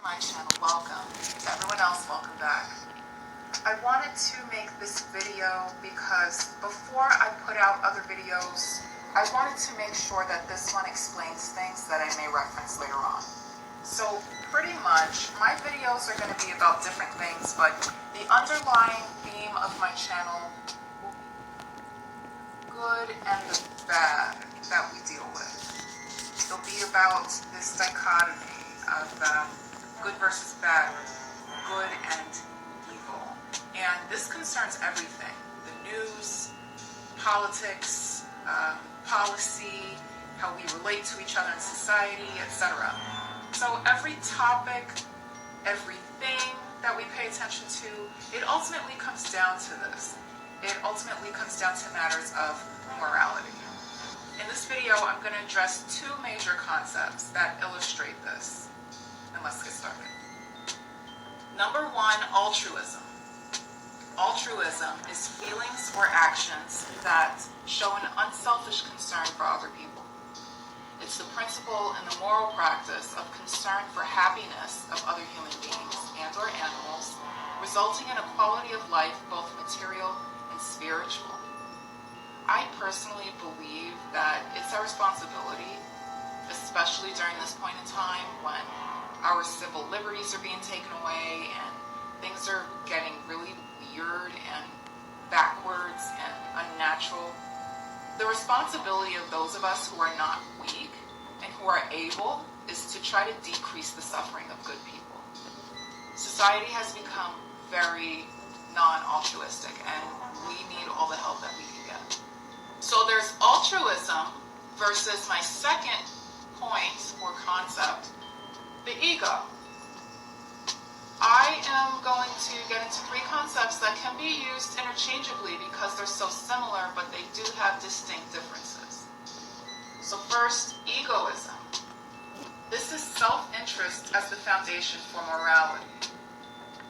My channel, welcome. To everyone else, welcome back. I wanted to make this video because before I put out other videos, I wanted to make sure that this one explains things that I may reference later on. So pretty much, my videos are going to be about different things, but the underlying theme of my channel will be good and the bad that we deal with. It'll be about this dichotomy of good versus bad, good and evil. And this concerns everything: the news, politics, policy, how we relate to each other in society, etc. So every topic, everything that we pay attention to, it ultimately comes down to this. It ultimately comes down to matters of morality. In this video, I'm going to address two major concepts that illustrate this. And let's get started. Number one, altruism. Altruism is feelings or actions that show an unselfish concern for other people. It's the principle and the moral practice of concern for happiness of other human beings and or animals, resulting in a quality of life both material and spiritual. I personally believe that it's our responsibility, especially during this point in time when our civil liberties are being taken away and things are getting really weird and backwards and unnatural. The responsibility of those of us who are not weak and who are able is to try to decrease the suffering of good people. Society has become very non-altruistic and we need all the help that we can get. So there's altruism versus my second point or concept, the ego. I am going to get into three concepts that can be used interchangeably because they're so similar, but they do have distinct differences. So first, egoism. This is self-interest as the foundation for morality.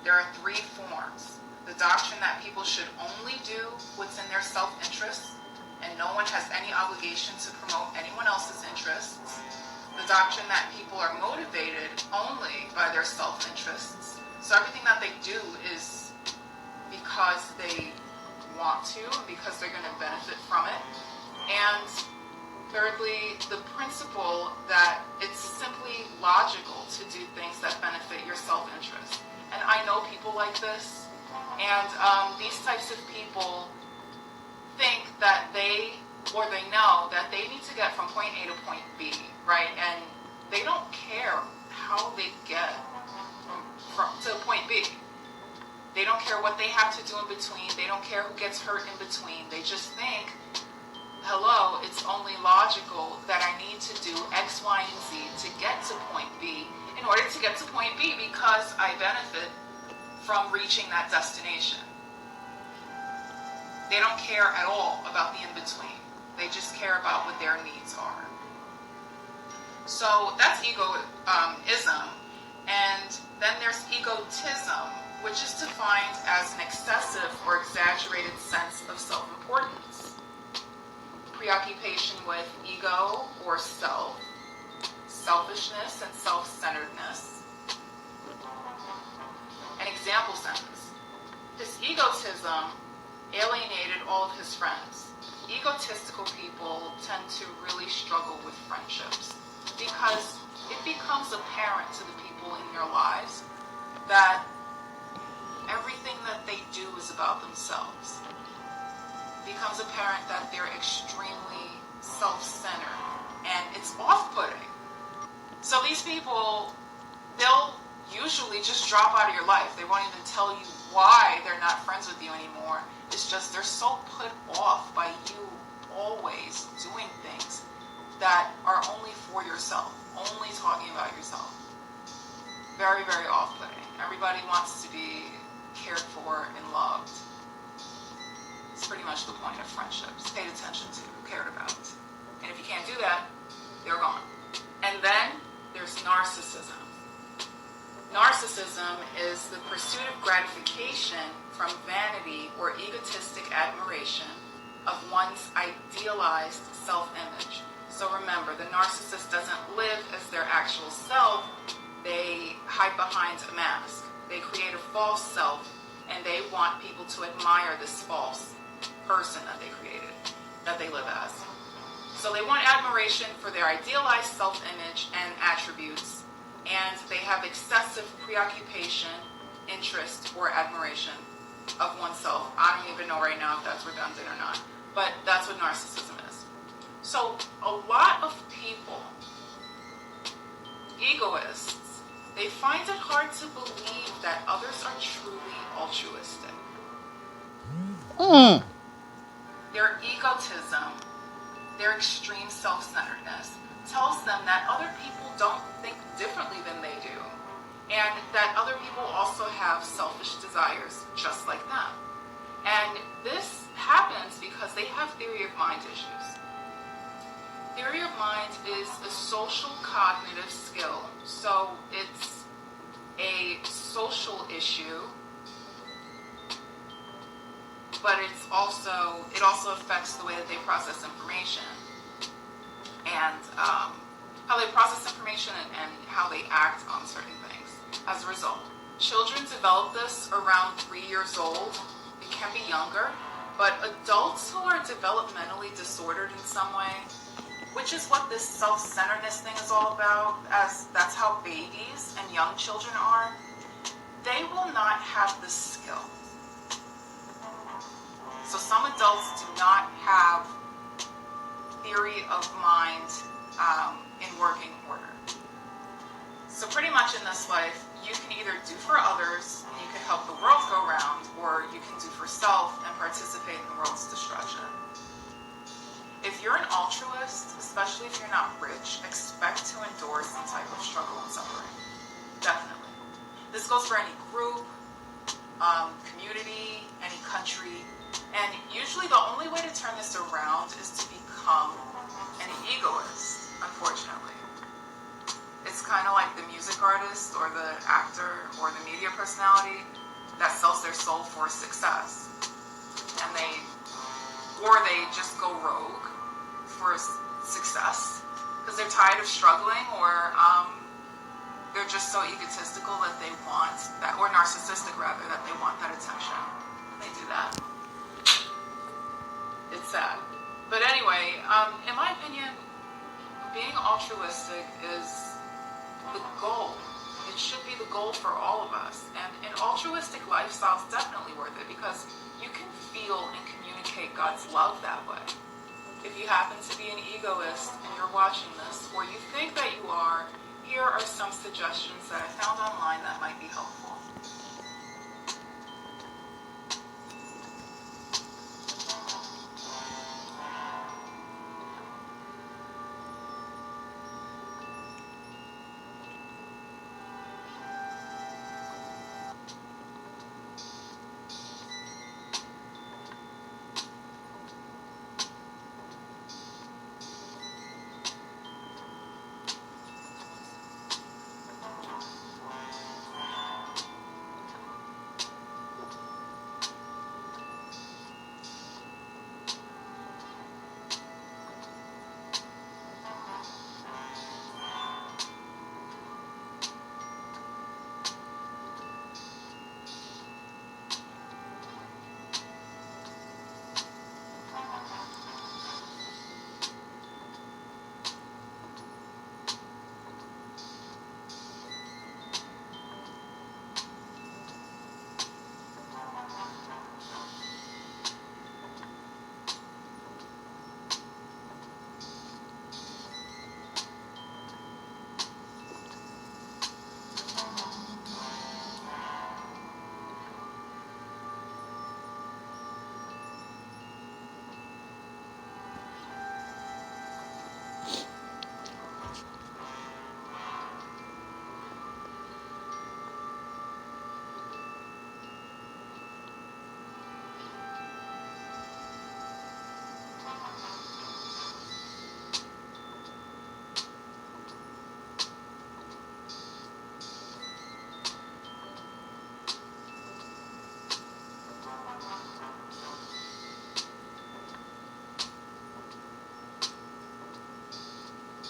There are three forms: the doctrine that people should only do what's in their self-interest, and no one has any obligation to promote anyone else's interests. The doctrine that people are motivated only by their self-interests. So everything that they do is because they want to, and because they're going to benefit from it. And thirdly, the principle that it's simply logical to do things that benefit your self-interest. And I know people like this, and these types of people think that they know that they need to get from point A to point B, right? And they don't care how they get to point B. They don't care what they have to do in between. They don't care who gets hurt in between. They just think, hello, it's only logical that I need to do X, Y, and Z to get to point B in order to get to point B because I benefit from reaching that destination. They don't care at all about the in-between. They just care about what their needs are. So that's egoism. And then there's egotism, which is defined as an excessive or exaggerated sense of self-importance. Preoccupation with ego or self, selfishness and self-centeredness. An example sentence: his egotism alienated all of his friends. Egotistical people tend to really struggle with friendships because it becomes apparent to the people in your lives that everything that they do is about themselves. It becomes apparent that they're extremely self-centered, and it's off-putting. So these people, they'll usually just drop out of your life. They won't even tell you why they're not friends with you anymore. It's just they're so put off by you always doing things that are only for yourself, only talking about yourself. Very, very off-putting. Everybody wants to be cared for and loved. It's pretty much the point of friendships. Paid attention to, cared about. And if you can't do that, they're gone. And then there's narcissism. Narcissism is the pursuit of gratification from vanity or egotistic admiration of one's idealized self-image. So remember, the narcissist doesn't live as their actual self, They hide behind a mask. They create a false self, and they want people to admire this false person that they created, that they live as. So they want admiration for their idealized self-image and attributes, and they have excessive preoccupation, interest, or admiration of oneself. I don't even know right now if that's redundant or not, but that's what narcissism is. So a lot of people, egoists, they find it hard to believe that others are truly altruistic. Their egotism, their extreme self-centeredness tells them that other people don't think differently than they do, and that other people also have selfish desires just like them. And this happens because they have theory of mind issues. Theory of mind is a social cognitive skill, so it's a social issue, but it also affects the way that they process information and how they process information and how they act on certain things. As a result, children develop this around 3 years old. It can be younger, but adults who are developmentally disordered in some way, which is what this self-centeredness thing is all about, as that's how babies and young children are, they will not have this skill. So some adults do not have theory of mind in working order. So pretty much in this life, you can either do for others and you can help the world go round, or you can do for self and participate in the world's destruction. If you're an altruist, especially if you're not rich, expect to endure some type of struggle and suffering. Definitely. This goes for any group, community, any country. And usually the only way to turn this around is to become an egoist, unfortunately. It's kind of like the music artist or the actor or the media personality that sells their soul for success. And they just go rogue for success because they're tired of struggling, or they're just so egotistical that they want that, or narcissistic rather, that they want that attention. They do that. It's sad. But anyway, in my opinion, being altruistic is the goal. It should be the goal for all of us. And an altruistic lifestyle is definitely worth it because you can feel and communicate God's love that way. If you happen to be an egoist and you're watching this, or you think that you are, here are some suggestions that I found online that might be helpful.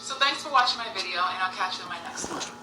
So thanks for watching my video, and I'll catch you in my next one.